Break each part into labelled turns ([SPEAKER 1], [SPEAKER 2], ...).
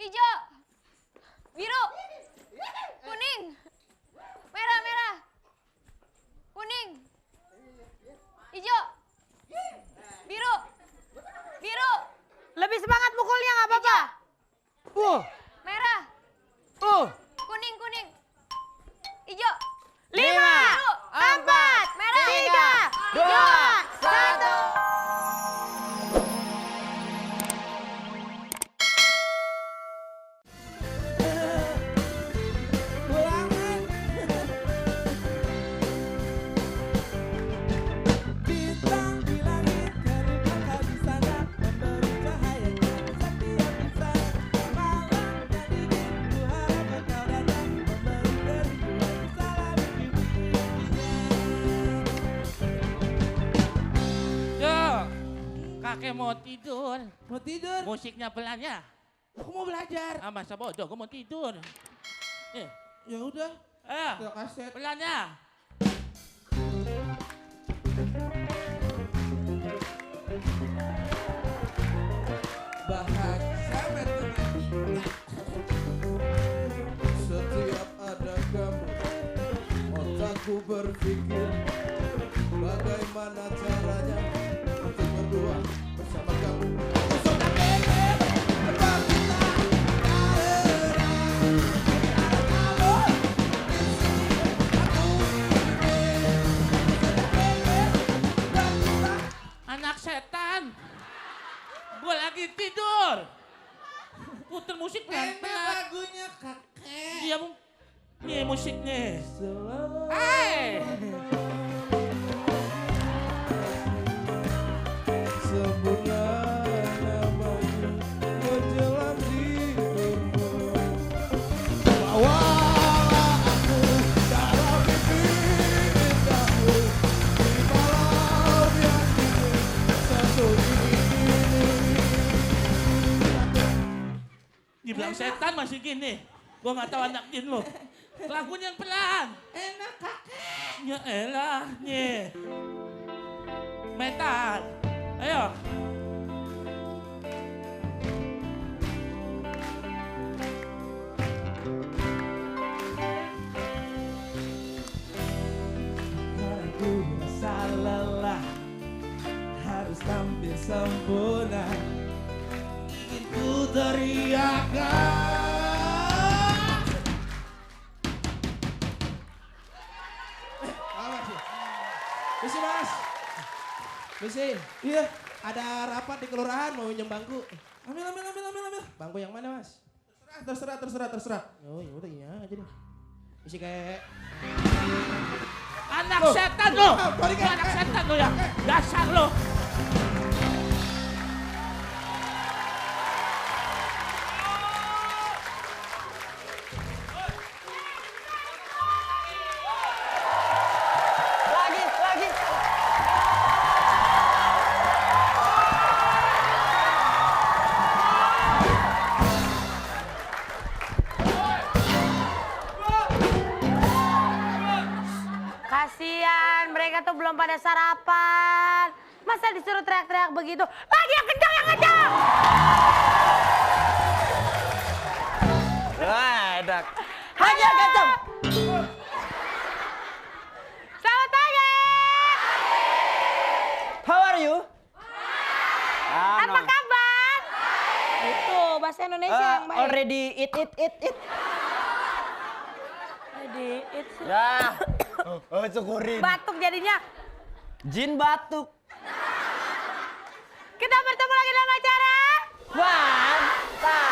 [SPEAKER 1] hijau, biru, kuning, merah, kuning, hijau, biru.
[SPEAKER 2] Lebih semangat mukulnya nggak apa-apa.
[SPEAKER 1] Merah, kuning, hijau,
[SPEAKER 2] 5, 4,
[SPEAKER 1] merah,
[SPEAKER 3] kakek mau tidur.
[SPEAKER 4] Mau tidur?
[SPEAKER 3] Musiknya pelan ya.
[SPEAKER 4] Aku mau belajar.
[SPEAKER 3] Ah, masa bodoh, gue mau tidur.
[SPEAKER 4] Ya udah.
[SPEAKER 3] Ayo,
[SPEAKER 4] Kaset.
[SPEAKER 3] pelan ya.
[SPEAKER 4] Bahasa matematika. Setiap ada kamu, otakku berpikir bagaimana caranya untuk berdua bersama kamu.
[SPEAKER 3] Anak setan. Gue lagi tidur. Puter musik
[SPEAKER 4] Enak
[SPEAKER 3] pelan-pelan.
[SPEAKER 4] lagunya kakek.
[SPEAKER 3] Dia nih musiknya.
[SPEAKER 4] Selalu sebulan namanya menjelang hidupmu. Bawalah aku dalam mimpi indahmu di malam yang dingin sesunyi ini.
[SPEAKER 3] Dibilang setan masih gini. Gue gak tahu anak jin lo. Lagunya yang pelan.
[SPEAKER 4] Enak kakek.
[SPEAKER 3] Ya elah, nih. Metal. Ayo.
[SPEAKER 4] Aku merasa lelah, harus tampil sempurna. Ingin ku teriakan. Misi mas. Misi. Iya. Ada rapat di kelurahan mau pinjam bangku. Ambil. Bangku yang mana mas? Terserah. Oh ya udah iya aja deh. Misi kayak.
[SPEAKER 3] Anak
[SPEAKER 4] Loh,
[SPEAKER 3] setan lo.
[SPEAKER 4] balik
[SPEAKER 3] Lu anak setan lo ya. Dasar lo.
[SPEAKER 2] Lagi. Kasihan, mereka tuh belum pada sarapan. Masa disuruh teriak-teriak begitu? Lagi yang kencang, yang kencang!
[SPEAKER 5] Wah, edak.
[SPEAKER 2] Hanya kencang! Selamat pagi!
[SPEAKER 5] How are you?
[SPEAKER 2] Apa kabar? Itu bahasa Indonesia yang baik.
[SPEAKER 5] Already eat.
[SPEAKER 2] Ready, it's...
[SPEAKER 5] Ya. Syukurin.
[SPEAKER 2] Batuk jadinya.
[SPEAKER 5] Jin batuk.
[SPEAKER 2] Kita bertemu lagi dalam acara.
[SPEAKER 5] Fantastic.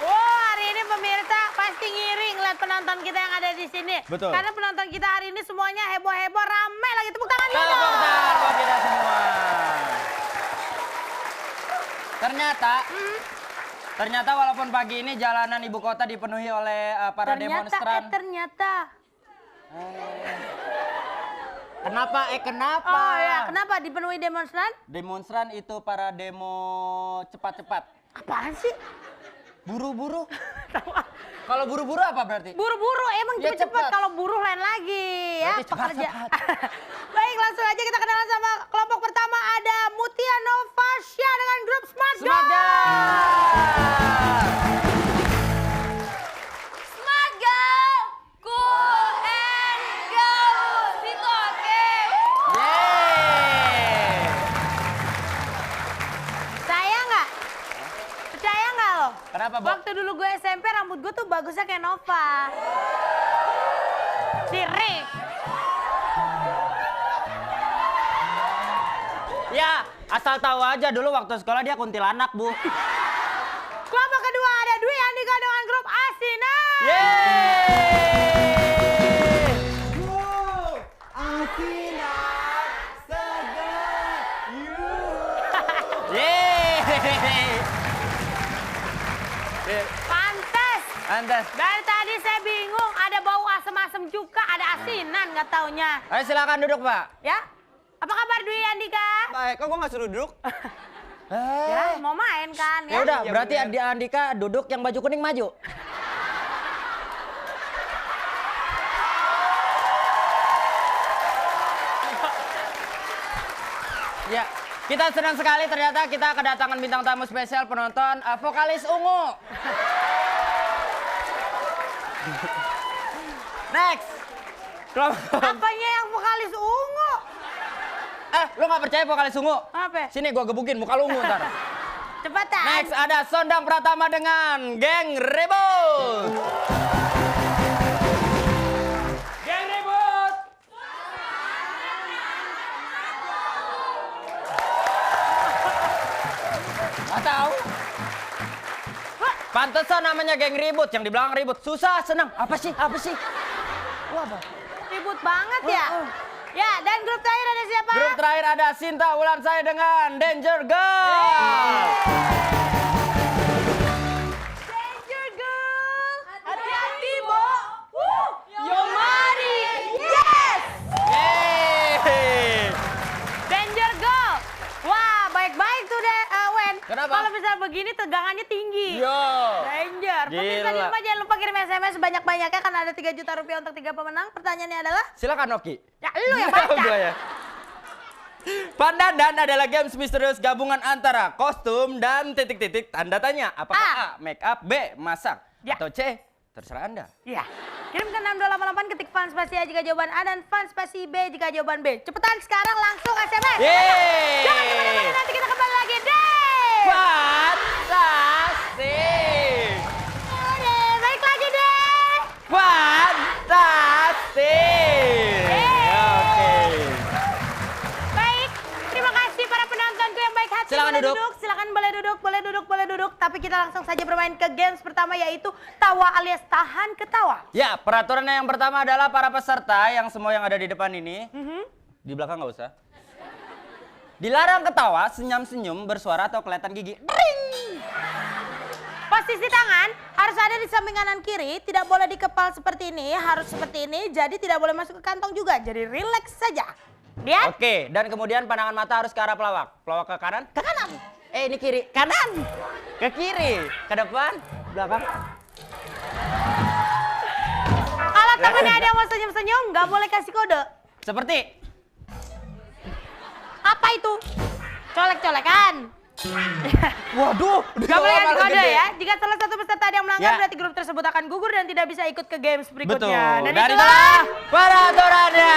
[SPEAKER 2] Oh, hari ini pemirsa pasti ngiring lihat penonton kita yang ada di sini.
[SPEAKER 5] Betul.
[SPEAKER 2] Karena penonton kita hari ini semuanya heboh-heboh, rame lagi. Tepuk tangan dulu.
[SPEAKER 5] Tepuk tangan buat kita semua. Ternyata walaupun pagi ini jalanan ibu kota dipenuhi oleh para demonstran.
[SPEAKER 2] Ternyata.
[SPEAKER 5] Kenapa?
[SPEAKER 2] Oh ya, kenapa dipenuhi demonstran?
[SPEAKER 5] Demonstran itu para demo cepat-cepat.
[SPEAKER 2] Apaan sih?
[SPEAKER 5] Buru-buru. Kalau buru-buru apa berarti?
[SPEAKER 2] Buru-buru, emang
[SPEAKER 5] Ya,
[SPEAKER 2] cepet-cepet.
[SPEAKER 5] cepat.
[SPEAKER 2] Kalau buruh lain lagi ya,
[SPEAKER 5] Berarti cepat.
[SPEAKER 2] Baik, langsung aja kita kenalan sama kelompok pertama. Ada Mutia kayak Nova. Sirik.
[SPEAKER 5] Ya, asal tahu aja dulu waktu sekolah dia kuntilanak, Bu.
[SPEAKER 2] Kelompok kedua ada Dwi Andika dengan grup Asinan.
[SPEAKER 5] Yeay!
[SPEAKER 4] Wow, Asinan segar.
[SPEAKER 5] Yeay!
[SPEAKER 2] Pantes.
[SPEAKER 5] Antas.
[SPEAKER 2] Dari tadi saya bingung, ada bau asem-asem juga, ada asinan nggak taunya.
[SPEAKER 5] Ayo silakan duduk, Pak.
[SPEAKER 2] Ya? Apa kabar Dwi Andika?
[SPEAKER 5] Baik, kok gue nggak suruh duduk?
[SPEAKER 2] Ya, mau main kan
[SPEAKER 5] Ya
[SPEAKER 2] ya?
[SPEAKER 5] udah, berarti Andika duduk, yang baju kuning maju. Ya, kita senang sekali ternyata kita kedatangan bintang tamu spesial penonton vokalis Ungu. Next.
[SPEAKER 2] Apanya yang vokalis ungu?
[SPEAKER 5] Lu nggak percaya vokalis Ungu?
[SPEAKER 2] Apa?
[SPEAKER 5] Sini gua gebukin muka lu ungu ntar.
[SPEAKER 2] Cepetan.
[SPEAKER 5] Next ada Sondang Pratama dengan Geng Ribut. Geng Ribut. Gak tahu. Pantesan namanya Geng Ribut, yang di belakang ribut. Susah, senang. Apa sih? Apa sih? Lu apa?
[SPEAKER 2] Ribut banget ya. Ya, dan grup terakhir ada siapa?
[SPEAKER 5] Grup terakhir ada Sinta Wulansari dengan Danger Girl.
[SPEAKER 2] Danger Girl. Hati-hati, Bo. Yomari. Yes!
[SPEAKER 5] Yeay.
[SPEAKER 2] Danger Girl. Wah, baik-baik tuh deh, Wen.
[SPEAKER 5] Kenapa?
[SPEAKER 2] Kalau misalnya begini tegangannya tinggi.
[SPEAKER 5] Yo.
[SPEAKER 2] Danger. Pemirsa di
[SPEAKER 5] Gila.
[SPEAKER 2] rumah jangan lupa kirim SMS sebanyak-banyaknya kan ada 3 juta rupiah untuk 3 pemenang. Pertanyaannya adalah,
[SPEAKER 5] Silakan Noki.
[SPEAKER 2] ya lu yang baca.
[SPEAKER 5] Gua ya. Pandandan adalah games misterius gabungan antara kostum dan titik-titik tanda tanya. Apakah A, make up, B, masak,
[SPEAKER 2] Ya.
[SPEAKER 5] atau C, terserah Anda.
[SPEAKER 2] Ya. Kirim ke 6288 ketik fun spasi A jika jawaban A dan fun spasi B jika jawaban B. Cepetan sekarang langsung SMS.
[SPEAKER 5] Yeay.
[SPEAKER 2] Jangan kemana-mana, nanti kita kembali lagi deh.
[SPEAKER 5] Fantastik.
[SPEAKER 2] Udah, balik lagi deh.
[SPEAKER 5] Fantastik. Oke.
[SPEAKER 2] Baik, terima kasih para penontonku yang baik hati.
[SPEAKER 5] Silakan
[SPEAKER 2] Boleh
[SPEAKER 5] duduk.
[SPEAKER 2] Silakan boleh duduk, boleh duduk, boleh duduk. Tapi kita langsung saja bermain ke games pertama yaitu tawa alias tahan ketawa.
[SPEAKER 5] Ya, peraturannya yang pertama adalah para peserta yang semua yang ada di depan ini, di belakang nggak usah. Dilarang ketawa, senyum-senyum, bersuara atau kelihatan gigi.
[SPEAKER 2] Posisi tangan harus ada di samping kanan kiri, tidak boleh di kepal seperti ini, harus seperti ini, jadi tidak boleh masuk ke kantong juga. Jadi rileks saja. Lihat.
[SPEAKER 5] Oke, dan kemudian pandangan mata harus ke arah pelawak. Pelawak ke kanan, ke kanan. Ini kiri, kanan. Ke kiri, ke depan, belakang.
[SPEAKER 2] Kalau temennya ada yang mau senyum-senyum, nggak boleh kasih kode.
[SPEAKER 5] Seperti
[SPEAKER 2] Apa itu? Colek-colekan.
[SPEAKER 5] waduh,
[SPEAKER 2] Gak boleh kasih kode ya. Jika salah satu peserta ada yang melanggar,
[SPEAKER 5] Ya.
[SPEAKER 2] berarti grup tersebut akan gugur dan tidak bisa ikut ke games
[SPEAKER 5] betul.
[SPEAKER 2] berikutnya. Dan
[SPEAKER 5] Dan
[SPEAKER 2] itulah
[SPEAKER 5] itulah peraturannya.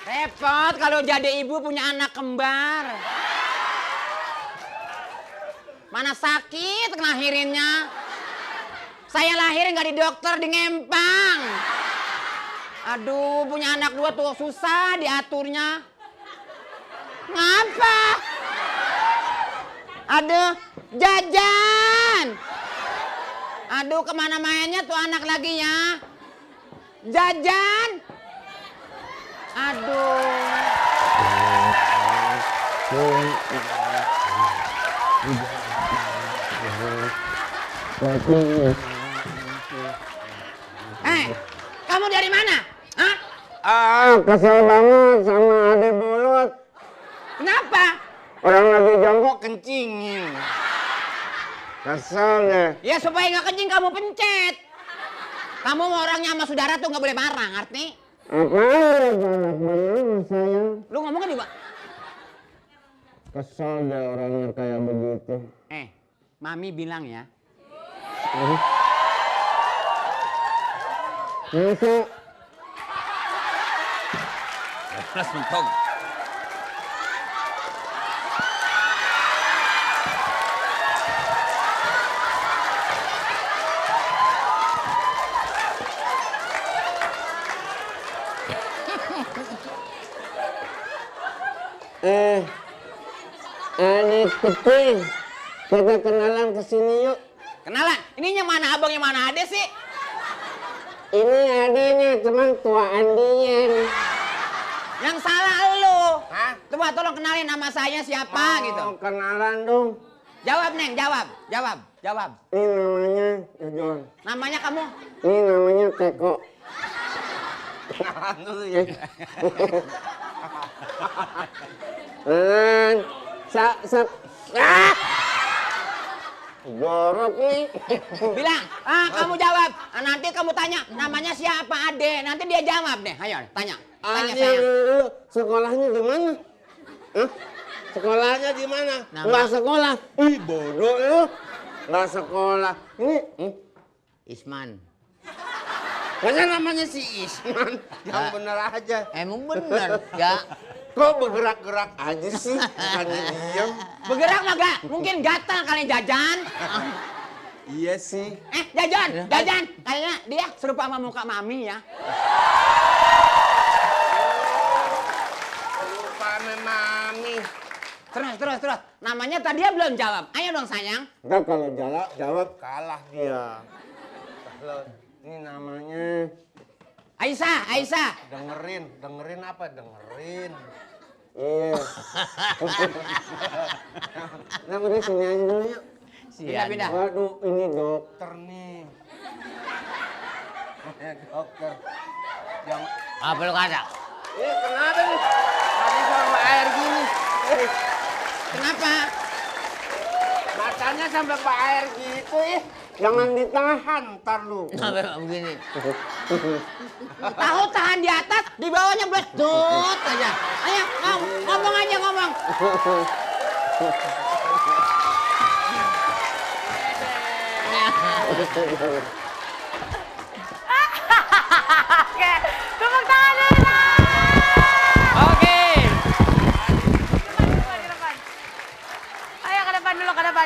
[SPEAKER 6] Repot kalau jadi ibu punya anak kembar. Mana sakit ngelahirinnya. Saya lahirin nggak di dokter, di ngempang. Aduh, punya anak dua tuh susah diaturnya. Ngapa? Aduh, jajan. Aduh, kemana mainnya tuh anak lagi ya? Jajan. Aduh. Kamu dari mana? Hah?
[SPEAKER 7] Kesel banget sama Ade Bulut.
[SPEAKER 6] Kenapa?
[SPEAKER 7] Orang lagi jongkok kencingin. Kesel deh.
[SPEAKER 6] Ya supaya nggak kencing kamu pencet. Kamu orangnya sama saudara tuh nggak boleh marah, ngerti?
[SPEAKER 7] Apaan anak saya?
[SPEAKER 6] Lu ngomongnya di
[SPEAKER 7] Kesel deh orangnya kayak begitu.
[SPEAKER 6] Mami bilang ya.
[SPEAKER 7] Masa?
[SPEAKER 5] Plus mentok.
[SPEAKER 7] Adik kecil, kita kenalan kesini yuk.
[SPEAKER 6] Kenalan? Ininya mana abang yang mana ade sih?
[SPEAKER 7] Ini adanya, cuman tuaan dia.
[SPEAKER 6] Yang salah lu. Hah? Coba tolong kenalin nama saya siapa gitu.
[SPEAKER 7] Kenalan dong.
[SPEAKER 6] Jawab Neng, jawab.
[SPEAKER 7] Ini namanya John.
[SPEAKER 6] Namanya kamu?
[SPEAKER 7] Ini namanya Teko. Kenalan dulu ya. Dan jorok nih.
[SPEAKER 6] Bilang, kamu jawab. Nanti kamu tanya, namanya siapa ade. Nanti dia jawab deh. Ayo, tanya. Tanya
[SPEAKER 7] Ade
[SPEAKER 6] sayang.
[SPEAKER 7] dulu, sekolahnya di mana? Hah? Sekolahnya di mana? Nggak sekolah. Ih, bodoh lu. Nggak sekolah. Ini
[SPEAKER 6] Isman.
[SPEAKER 7] masa namanya si Isman? Yang bener aja.
[SPEAKER 6] Emang bener, ya.
[SPEAKER 7] Kok bergerak-gerak aja sih? Bukannya diam.
[SPEAKER 6] Bergerak mah gak? Mungkin gatal kali Jajan.
[SPEAKER 7] Iya sih.
[SPEAKER 6] Jajan. Kayaknya dia serupa sama muka Mami ya.
[SPEAKER 7] Lupa sama Mami.
[SPEAKER 6] Terus. Namanya tadi dia belum jawab. Ayo dong sayang.
[SPEAKER 7] Ntar kalau jawab kalah dia. Kalau ini namanya
[SPEAKER 6] Aisyah.
[SPEAKER 7] dengerin apa? Dengerin. Iya. Nah, udah sini aja dulu yuk.
[SPEAKER 6] Pindah.
[SPEAKER 7] Waduh, ini dokter nih. Dokter. Yang
[SPEAKER 6] Apa lu kata?
[SPEAKER 7] ini kenapa nih? Tadi sama air gini.
[SPEAKER 6] Kenapa?
[SPEAKER 7] Matanya sampai ke air gitu ya. Jangan ditahan, ntar lu.
[SPEAKER 6] Kenapa begini? Tahu tahan di atas, di bawahnya bledot aja. Ayo, ngomong aja.
[SPEAKER 2] Oke, tepuk tangan dulu.
[SPEAKER 5] Oke.
[SPEAKER 2] Ke depan. Ayo ke depan dulu, ke depan.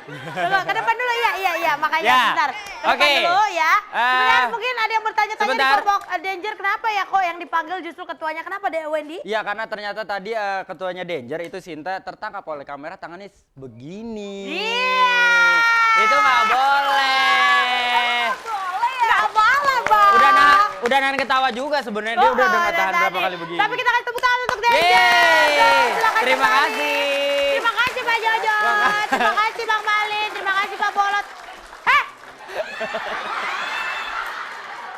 [SPEAKER 2] Dulu, ke depan dulu, iya, makanya
[SPEAKER 5] Ya.
[SPEAKER 2] sebentar. Ke depan
[SPEAKER 5] Oke.
[SPEAKER 2] dulu ya. Sebentar,
[SPEAKER 5] Eh,
[SPEAKER 2] mungkin ada yang bertanya-tanya di
[SPEAKER 5] sebentar.
[SPEAKER 2] kelompok Danger, kenapa ya kok yang dipanggil justru ketuanya, kenapa deh Wendy?
[SPEAKER 5] Iya, karena ternyata tadi ketuanya Danger itu Sinta tertangkap oleh kamera tangannya begini.
[SPEAKER 2] Iya.
[SPEAKER 5] Itu nggak boleh.
[SPEAKER 2] Nggak boleh, Bang.
[SPEAKER 5] Udah nahan ketawa juga sebenarnya, dia udah nggak tahan berapa kali begini.
[SPEAKER 2] Tapi kita kasih tepuk tangan untuk Danger.
[SPEAKER 5] Yeay.
[SPEAKER 2] Silakan
[SPEAKER 5] Terima
[SPEAKER 2] kembali.
[SPEAKER 5] kasih.
[SPEAKER 2] Terima kasih Pak Jojo. Terima kasih Bang Malin. Terima kasih Pak Bolot.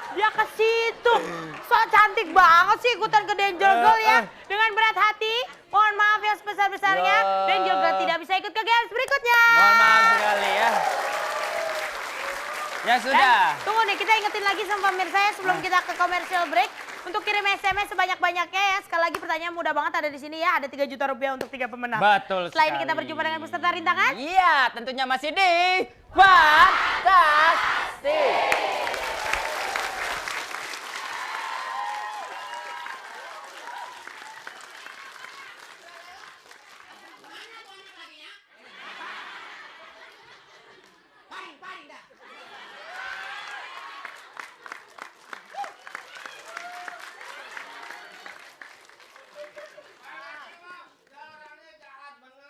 [SPEAKER 2] Dia ke situ. So cantik banget sih ikutan ke Danger Girl ya. Dengan berat hati, mohon maaf yang sebesar-besarnya.
[SPEAKER 5] Yo.
[SPEAKER 2] Danger Girl tidak bisa ikut ke games berikutnya.
[SPEAKER 5] Mohon maaf sekali ya. Ya sudah.
[SPEAKER 2] Tunggu nih, kita ingetin lagi sama pemirsa ya sebelum kita ke commercial break. Untuk kirim SMS sebanyak-banyaknya ya. Sekali lagi pertanyaan mudah banget ada di sini ya. Ada 3 juta rupiah untuk 3 pemenang.
[SPEAKER 5] Betul
[SPEAKER 2] Setelah ini
[SPEAKER 5] sekali.
[SPEAKER 2] kita berjumpa dengan peserta rintangan.
[SPEAKER 5] Iya, tentunya masih di Fantastik.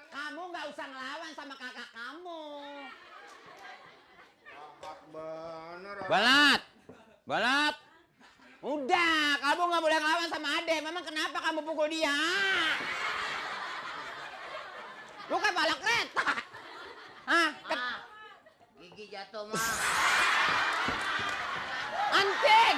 [SPEAKER 6] Kamu nggak usah ngelawan sama kakak kamu. Balat. Udah, kamu nggak boleh ngelawan sama Ade. Memang kenapa kamu pukul dia? Lu kan balak kereta. Hah? Gigi jatuh mah. Anjing.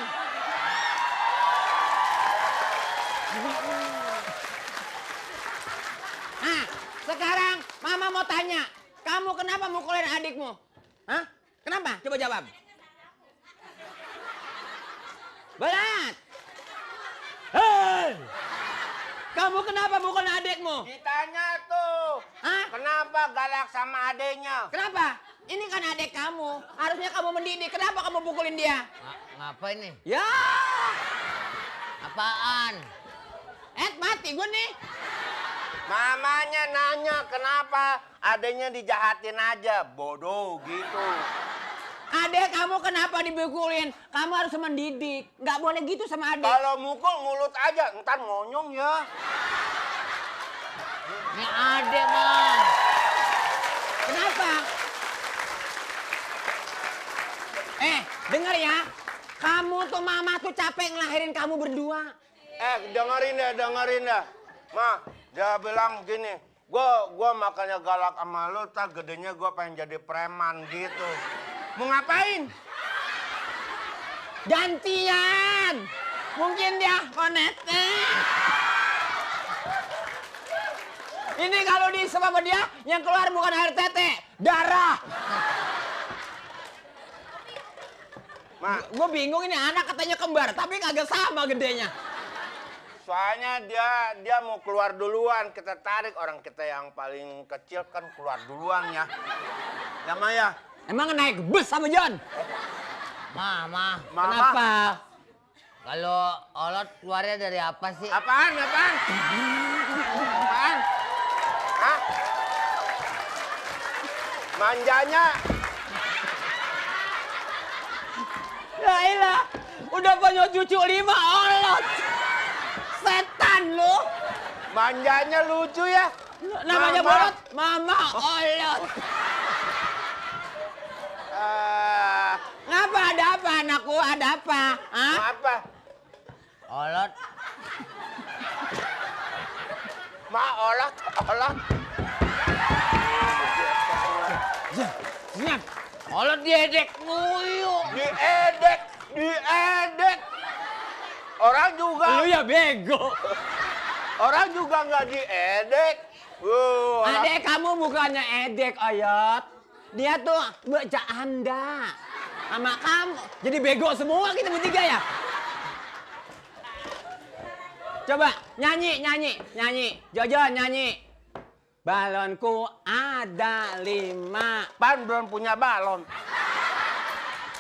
[SPEAKER 6] Nah, sekarang Mama mau tanya, kamu kenapa mukulin adikmu? Hah? Kenapa? Coba jawab. Balat.
[SPEAKER 5] Hei!
[SPEAKER 6] Kamu kenapa mukul adekmu?
[SPEAKER 7] Ditanya tuh.
[SPEAKER 6] Hah?
[SPEAKER 7] Kenapa galak sama adenya?
[SPEAKER 6] Kenapa? Ini kan adek kamu. Harusnya kamu mendidik. Kenapa kamu pukulin dia?
[SPEAKER 8] Ngapain nih?
[SPEAKER 6] Ya.
[SPEAKER 8] Apaan?
[SPEAKER 6] Mati gue nih.
[SPEAKER 7] Mamanya nanya kenapa adenya dijahatin aja. Bodoh gitu.
[SPEAKER 6] Adek kamu kenapa dipukulin? Kamu harus mendidik. Nggak boleh gitu sama adek.
[SPEAKER 7] Kalau mukul mulut aja, ntar ngonyong ya.
[SPEAKER 8] Ini adek mah.
[SPEAKER 6] Kenapa? Denger ya. Kamu tuh mama tuh capek ngelahirin kamu berdua.
[SPEAKER 7] Dengerin deh. Ma, dia bilang gini, gua makanya galak sama lu, tak gedenya gua pengen jadi preman gitu. Mau ngapain?
[SPEAKER 6] Gantian. Mungkin dia konete. Ini kalau diisep sama dia, yang keluar bukan air tete, darah.
[SPEAKER 7] Ma,
[SPEAKER 6] Gue bingung ini anak katanya kembar, tapi kagak sama gedenya.
[SPEAKER 7] soalnya dia mau keluar duluan, kita tarik. Orang kita yang paling kecil kan keluar duluan ya. Ya Maya.
[SPEAKER 6] Emang naik bus sama John?
[SPEAKER 8] Mama,
[SPEAKER 7] Mama.
[SPEAKER 6] Kenapa?
[SPEAKER 8] kalau olot keluarnya dari apa sih?
[SPEAKER 7] Apaan? Hah? Manjanya.
[SPEAKER 6] Ya ilah, udah punya cucu 5 olot. Setan lu.
[SPEAKER 7] Manjanya lucu ya.
[SPEAKER 6] Namanya
[SPEAKER 7] Mama.
[SPEAKER 6] bolot, mama olot. Ngapa ada apa anakku? Ada apa? Hah?
[SPEAKER 7] Apa?
[SPEAKER 8] Olot,
[SPEAKER 7] Olot.
[SPEAKER 6] Siap.
[SPEAKER 8] olot diedek nguyuk.
[SPEAKER 7] Diedek. Orang juga.
[SPEAKER 6] Lu ya bego.
[SPEAKER 7] Orang juga nggak diedek.
[SPEAKER 6] Adek kamu bukannya edek, Oyot. Dia tuh bercanda sama kamu. Jadi bego semua kita bertiga ya? Coba nyanyi. Jojon nyanyi. Balonku ada 5.
[SPEAKER 7] Pan belum punya balon.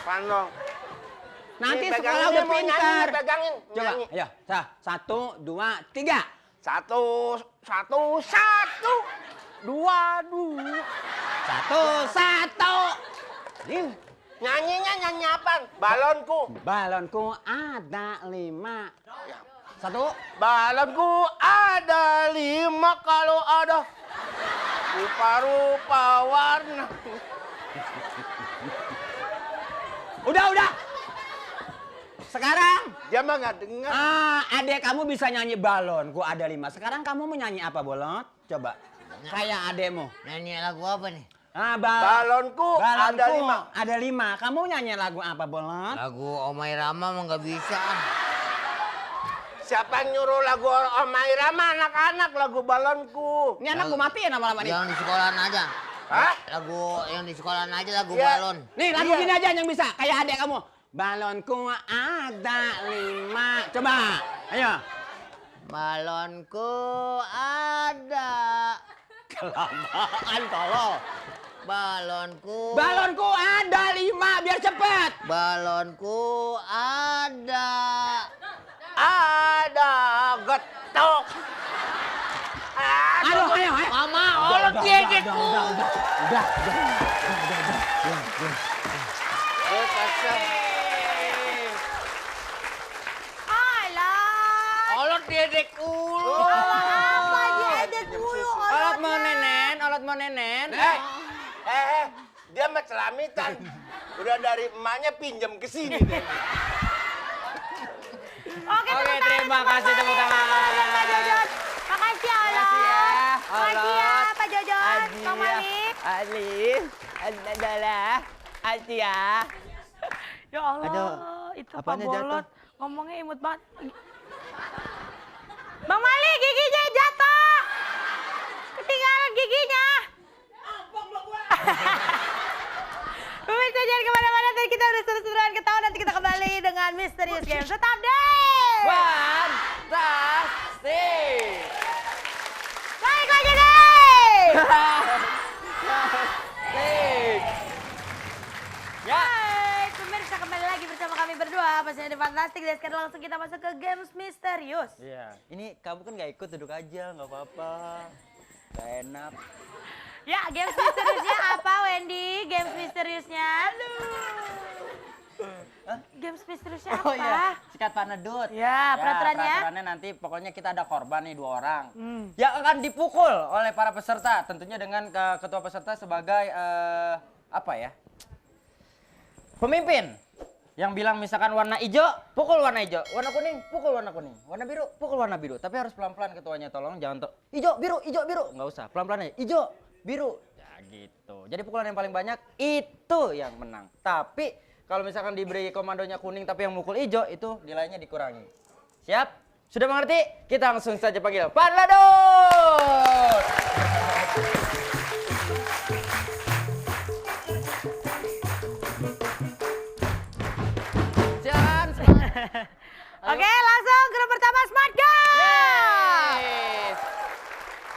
[SPEAKER 7] Pan dong.
[SPEAKER 6] Nanti
[SPEAKER 7] Nih,
[SPEAKER 6] sekolah
[SPEAKER 7] pegangin,
[SPEAKER 6] udah
[SPEAKER 7] mau
[SPEAKER 6] pintar.
[SPEAKER 7] nyanyi, pegangin.
[SPEAKER 6] Coba,
[SPEAKER 7] Nyanyi.
[SPEAKER 6] ayo. 1, 2, 3.
[SPEAKER 7] 1, 2.
[SPEAKER 6] 1.
[SPEAKER 7] Nyanyinya nyanyi apa? Balonku.
[SPEAKER 6] Balonku ada 5. 1.
[SPEAKER 7] Balonku ada 5 kalau ada rupa-rupa warna.
[SPEAKER 6] Udah. Sekarang
[SPEAKER 7] Dia mah nggak dengar.
[SPEAKER 6] adek kamu bisa nyanyi balonku ada 5. Sekarang kamu mau nyanyi apa, Bolot? Coba. Kayak adekmu.
[SPEAKER 8] Nyanyi lagu apa nih?
[SPEAKER 7] Balonku ada 5.
[SPEAKER 6] Ada 5. Kamu nyanyi lagu apa, Bolot?
[SPEAKER 8] Lagu Omai Rama mah nggak bisa.
[SPEAKER 7] Siapa nyuruh lagu Oma Irama anak-anak lagu balonku?
[SPEAKER 6] Ini anak gue matiin lama-lama nih.
[SPEAKER 8] Yang di sekolahan aja.
[SPEAKER 7] Hah?
[SPEAKER 8] Lagu yang di sekolahan aja lagu
[SPEAKER 7] Iya.
[SPEAKER 8] balon.
[SPEAKER 6] Nih lagu
[SPEAKER 7] Iya.
[SPEAKER 6] gini aja yang bisa. Kayak adek kamu. Balonku ada 5. Coba. Ayo.
[SPEAKER 8] Balonku ada.
[SPEAKER 6] Kelamaan tolol.
[SPEAKER 8] Balonku.
[SPEAKER 6] Balonku ada 5 biar cepet.
[SPEAKER 8] Balonku ada.
[SPEAKER 7] Ada getok.
[SPEAKER 6] Aduh, ayo.
[SPEAKER 8] Mama, olot diedekku.
[SPEAKER 6] Udah.
[SPEAKER 2] Alah.
[SPEAKER 8] Olot diedekku.
[SPEAKER 2] Apa diedek mulu
[SPEAKER 6] Olot
[SPEAKER 2] olotnya?
[SPEAKER 6] mau nenen.
[SPEAKER 7] Dia mah celamitan. Udah dari emaknya pinjam ke sini deh.
[SPEAKER 2] Oke,
[SPEAKER 6] Oke, terima kasih tepuk tangan.
[SPEAKER 2] Pak Jojon. Makasih ya, Allah.
[SPEAKER 6] Makasih ya,
[SPEAKER 2] Makasih ya,
[SPEAKER 6] Allah.
[SPEAKER 2] Pak Jojon. Bang Malik.
[SPEAKER 6] Alif adalah Asia.
[SPEAKER 2] Ya Allah,
[SPEAKER 6] Aduh,
[SPEAKER 2] itu Pak
[SPEAKER 6] apanya jatuh?
[SPEAKER 2] Bolot. Ngomongnya imut banget. Bang Malik, giginya jatuh. Ketinggalan giginya. Pemirsa jangan kemana-mana, tadi kita udah seru-seruan ketawa. Nanti kita kembali dengan Misterius Game. Tetap deh.
[SPEAKER 6] Fantastic.
[SPEAKER 2] pasti ada fantastik. Dan sekarang langsung kita masuk ke games misterius.
[SPEAKER 5] Iya. Ini kamu kan gak ikut, duduk aja, nggak apa-apa. Gak enak.
[SPEAKER 2] Ya, games misteriusnya apa, Wendy? Games misteriusnya? Games misteriusnya apa?
[SPEAKER 5] Oh iya, sikat panedut.
[SPEAKER 2] Ya, peraturannya?
[SPEAKER 5] Peraturannya nanti pokoknya kita ada korban nih 2 orang. Yang akan dipukul oleh para peserta. Tentunya dengan ketua peserta sebagai apa ya? Pemimpin. Yang bilang misalkan warna hijau, pukul warna hijau. Warna kuning, pukul warna kuning. Warna biru, pukul warna biru. Tapi harus pelan-pelan ketuanya, tolong jangan hijau, biru, hijau, biru. Nggak usah, pelan-pelan aja. Hijau, biru. Ya gitu. Jadi pukulan yang paling banyak itu yang menang. Tapi kalau misalkan diberi komandonya kuning tapi yang mukul hijau, itu nilainya dikurangi. Siap? Sudah mengerti? Kita langsung saja panggil Panladut! Silakan.
[SPEAKER 2] Oke, langsung grup pertama Smart Girl.
[SPEAKER 5] Yes.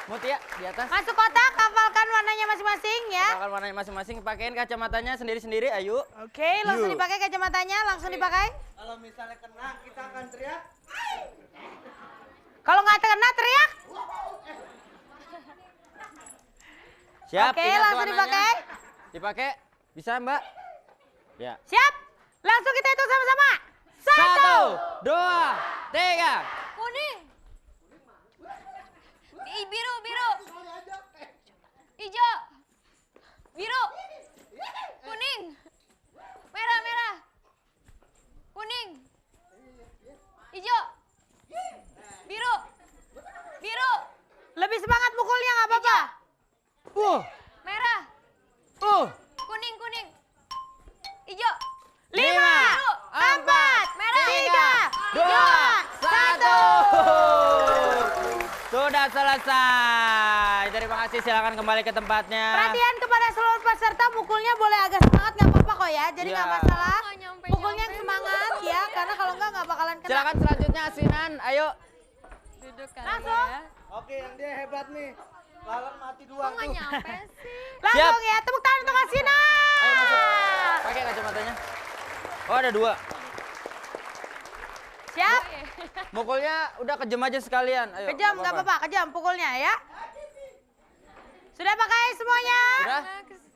[SPEAKER 5] Mutia di atas.
[SPEAKER 2] Masuk kotak, hafalkan warnanya masing-masing ya.
[SPEAKER 5] Hafalkan warnanya masing-masing, pakein kacamatanya sendiri-sendiri, ayo.
[SPEAKER 2] Oke, langsung
[SPEAKER 5] Yuk.
[SPEAKER 2] dipakai kacamatanya, langsung dipakai.
[SPEAKER 4] Kalau misalnya kena, kita akan teriak.
[SPEAKER 2] Kalau nggak kena teriak.
[SPEAKER 5] Siap,
[SPEAKER 2] Oke,
[SPEAKER 5] ingat
[SPEAKER 2] langsung
[SPEAKER 5] warnanya.
[SPEAKER 2] dipakai.
[SPEAKER 5] Dipakai, bisa Mbak? Ya.
[SPEAKER 2] Siap? Langsung kita hitung sama-sama.
[SPEAKER 5] 1, 2, 3.
[SPEAKER 1] Kuning. Biru, biru. Hijau. Biru. Kuning. Merah, merah. Kuning. Hijau. Biru. Biru.
[SPEAKER 2] Lebih semangat mukulnya nggak apa-apa.
[SPEAKER 1] Merah. Kuning, kuning. Hijau.
[SPEAKER 2] 5,
[SPEAKER 1] Biru.
[SPEAKER 2] 4,
[SPEAKER 1] Merah.
[SPEAKER 2] 3, 2, 1.
[SPEAKER 5] Sudah selesai. Terima kasih, silakan kembali ke tempatnya.
[SPEAKER 2] Perhatian kepada seluruh peserta, mukulnya boleh agak semangat nggak apa-apa kok ya. Jadi nggak
[SPEAKER 5] Ya.
[SPEAKER 2] masalah.
[SPEAKER 1] Nggak nyampe-nyampe
[SPEAKER 2] Mukulnya yang semangat ya, karena kalau nggak bakalan kena.
[SPEAKER 5] Silakan selanjutnya asinan, ayo.
[SPEAKER 1] Duduk kali
[SPEAKER 2] Langsung.
[SPEAKER 1] ya.
[SPEAKER 4] Oke, yang dia hebat nih. Lalang mati
[SPEAKER 1] Kok
[SPEAKER 4] dua
[SPEAKER 1] nggak nyampe sih?
[SPEAKER 2] Langsung ya, tepuk tangan untuk Asina.
[SPEAKER 5] Ayo masuk. Pakai kacamatanya. Oh, ada 2.
[SPEAKER 2] Siap?
[SPEAKER 5] Mukulnya udah kejam aja sekalian. Ayo.
[SPEAKER 2] Kejam, nggak apa-apa, kejam pukulnya ya. Sudah pakai semuanya?
[SPEAKER 5] Sudah?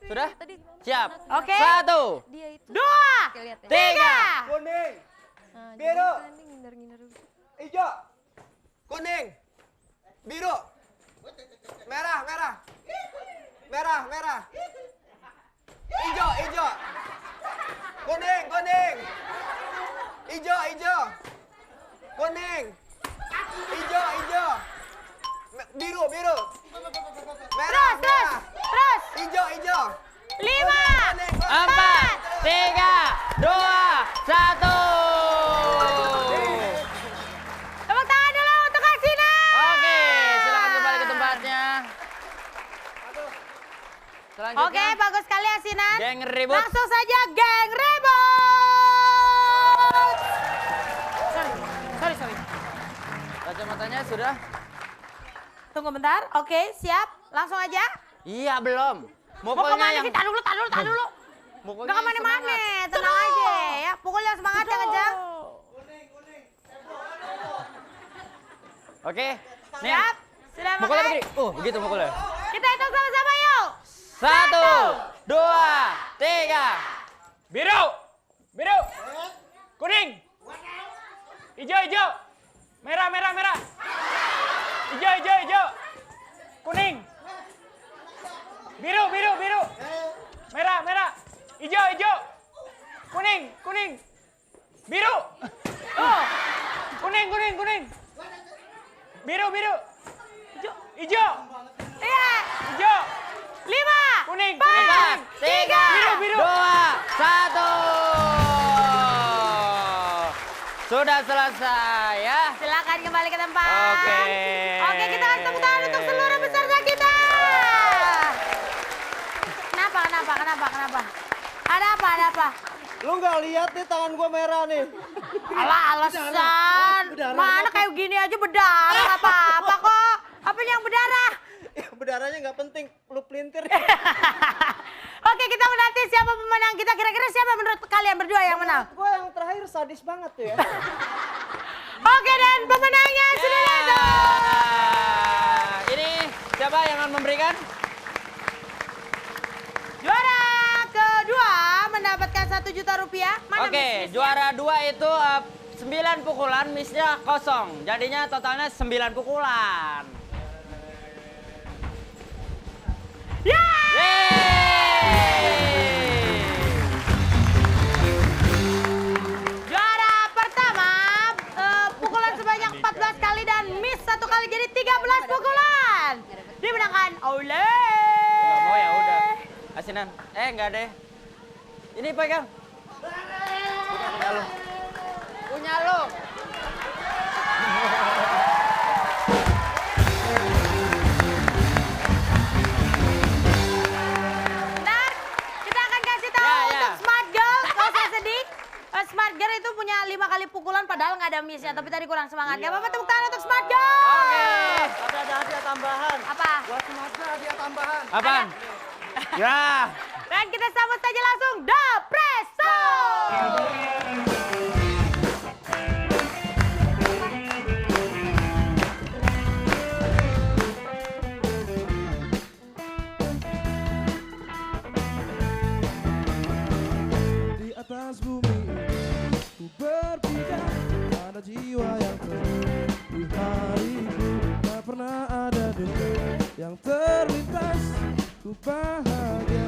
[SPEAKER 5] Sudah?
[SPEAKER 1] Tadi
[SPEAKER 5] Siap.
[SPEAKER 2] Oke.
[SPEAKER 5] 1,
[SPEAKER 1] dia itu.
[SPEAKER 2] 2,
[SPEAKER 1] Oke, lihat ya.
[SPEAKER 2] 3.
[SPEAKER 4] Kuning,
[SPEAKER 1] Nah,
[SPEAKER 4] Biru.
[SPEAKER 1] jangan kan ngindar-ngindar.
[SPEAKER 4] hijau, kuning, biru, merah, merah, merah, merah, hijau, hijau, kuning, kuning, hijau, hijau, kuning, hijau, hijau, biru, biru, merah,
[SPEAKER 2] Terus, terus,
[SPEAKER 4] merah,
[SPEAKER 2] terus.
[SPEAKER 4] hijau, hijau,
[SPEAKER 2] 5,
[SPEAKER 5] 4, 3, 2, 1.
[SPEAKER 2] Tepuk tangan dulu untuk Asina.
[SPEAKER 5] Oke, silakan kembali ke tempatnya. Selanjutnya.
[SPEAKER 2] Oke, bagus sekali Asinan.
[SPEAKER 5] Geng ribut.
[SPEAKER 2] Langsung saja geng ribut. Sorry.
[SPEAKER 5] Kacamatanya sudah?
[SPEAKER 2] Tunggu bentar. Oke, siap. Langsung aja.
[SPEAKER 5] Iya, belum.
[SPEAKER 2] Mau kemana
[SPEAKER 5] yang
[SPEAKER 2] sih? Tahan dulu.
[SPEAKER 5] mukulnya
[SPEAKER 2] Nggak
[SPEAKER 5] yang
[SPEAKER 2] kemana-mana.
[SPEAKER 5] semangat.
[SPEAKER 2] Tenang aja ya. Pukul yang semangat ya kencang.
[SPEAKER 5] Oke. Nih.
[SPEAKER 2] Siap. Sudah
[SPEAKER 5] Mukulnya
[SPEAKER 2] pakai.
[SPEAKER 5] begini. Begitu mukulnya.
[SPEAKER 2] Kita hitung sama-sama yuk.
[SPEAKER 5] 1, 2, 3.
[SPEAKER 9] Biru, biru, kuning, hijau, hijau, merah, merah, merah, hijau, hijau, hijau, kuning, biru, biru, biru, merah, merah, hijau, hijau, kuning, kuning, biru, kuning, kuning, kuning, biru, biru, hijau,
[SPEAKER 2] Iya.
[SPEAKER 9] hijau,
[SPEAKER 2] 5,
[SPEAKER 9] kuning,
[SPEAKER 2] 4,
[SPEAKER 9] kuning,
[SPEAKER 2] 3,
[SPEAKER 9] biru, biru.
[SPEAKER 5] 2, 1. Sudah selesai ya.
[SPEAKER 2] Silakan kembali ke tempat.
[SPEAKER 5] Oke.
[SPEAKER 2] Oke, kita kasih tepuk tangan untuk seluruh peserta kita. Kenapa? Ada apa?
[SPEAKER 4] Lu nggak lihat nih tangan gua merah nih.
[SPEAKER 2] Alah, alasan. Mana kayak gini aja berdarah, nggak apa-apa kok. Apa yang berdarah?
[SPEAKER 4] Berdarahnya nggak penting, lu pelintir.
[SPEAKER 2] Oke, kita menanti siapa pemenang kita. Kira-kira siapa menurut kalian berdua yang menang?
[SPEAKER 9] Gue yang terakhir sadis banget tuh ya.
[SPEAKER 2] Oke, dan pemenangnya sudah datang.
[SPEAKER 5] Ini siapa yang akan memberikan?
[SPEAKER 2] Juara kedua mendapatkan 1 juta rupiah. Mana
[SPEAKER 5] Oke,
[SPEAKER 2] miss-missnya?
[SPEAKER 5] juara 2 itu 9 pukulan, missnya kosong. Jadinya totalnya 9 pukulan.
[SPEAKER 2] Juara pertama pukulan sebanyak 14 kali dan miss 1 kali jadi 13 pukulan. Dimenangkan oleh.
[SPEAKER 5] Nggak mau ya udah. Asinan. Enggak deh. Ini pegang. Punya lo. Punya lo.
[SPEAKER 2] Nah, kita akan kasih tahu untuk Smart Girl. Gak usah sedih. Smart Girl itu punya 5 kali pukulan padahal nggak ada missnya. Tapi tadi kurang semangat. Gak apa-apa, tepuk tangan untuk Smart Girl.
[SPEAKER 9] Tapi ada hadiah tambahan.
[SPEAKER 2] Apa?
[SPEAKER 9] Buat Sumatera hadiah tambahan.
[SPEAKER 5] Apaan? Ya.
[SPEAKER 2] Dan kita sambut saja langsung The Preso.
[SPEAKER 4] Di atas bumi ku berpijak, ada jiwa yang tenang. Di hariku tak pernah ada duka yang terlintas, ku bahagia.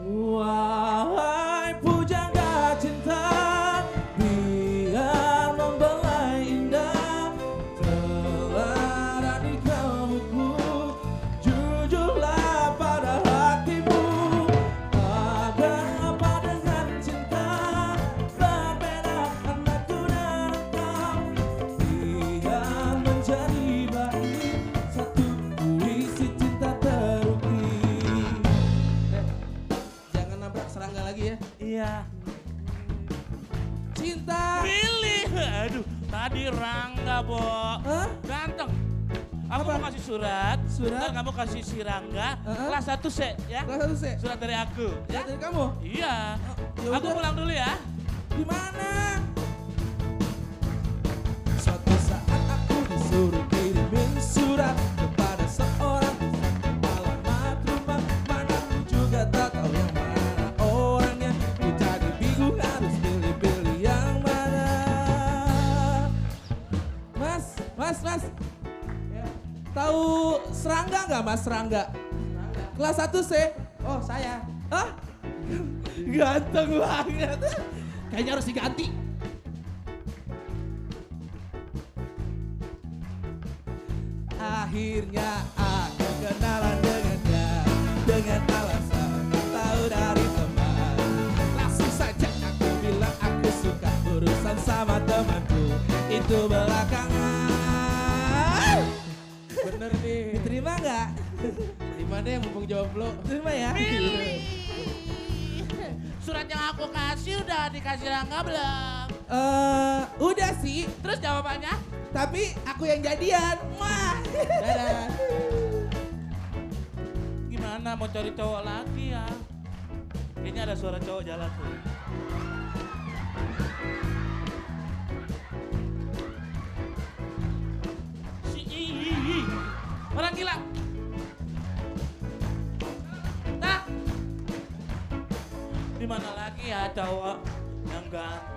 [SPEAKER 4] Wahai pujangga cinta, biar membelai indah, telah di kamuku, jujurlah pada hatimu. Ada apa dengan cinta, berbeda anakku dan engkau, biar menjadi baik satu puisi cinta terukir. Jangan nabrak serangga lagi ya.
[SPEAKER 3] Iya.
[SPEAKER 4] Cinta.
[SPEAKER 3] Pilih. Aduh, tadi Rangga, Bo.
[SPEAKER 4] Hah?
[SPEAKER 3] Ganteng. Aku mau kasih surat.
[SPEAKER 4] Surat?
[SPEAKER 3] Ntar kamu kasih si Rangga. Kelas 1 C, ya.
[SPEAKER 4] Kelas 1 C.
[SPEAKER 3] Surat dari aku.
[SPEAKER 4] Ya, dari kamu?
[SPEAKER 3] Iya.
[SPEAKER 4] ya
[SPEAKER 3] Aku
[SPEAKER 4] udah.
[SPEAKER 3] pulang dulu ya.
[SPEAKER 4] Di mana? Suatu saat aku disuruh kirimin surat kepada seorang alamat rumah mana aku juga tak tahu yang mana orangnya. Ku jadi bingung harus pilih-pilih yang mana. Mas. Ya. Tahu serangga nggak Mas Serangga? Kelas 1 C. Oh saya. Hah? Ganteng banget. Kayaknya harus diganti. Akhirnya aku kenalan dengannya dengan alasan tahu dari teman. Langsung saja aku bilang aku suka urusan sama temanku itu belakangan. Bener nih. Diterima nggak? Terima deh yang mumpung jawab lo. Terima ya.
[SPEAKER 3] Surat yang aku kasih udah dikasih Rangga belum?
[SPEAKER 4] Udah sih.
[SPEAKER 3] Terus jawabannya?
[SPEAKER 4] Tapi aku yang jadian. Wah. Dadah.
[SPEAKER 3] Gimana mau cari cowok lagi ya? Kayaknya ada suara cowok jalan tuh. Orang gila. Nah. Di mana lagi ya cowok yang ganteng?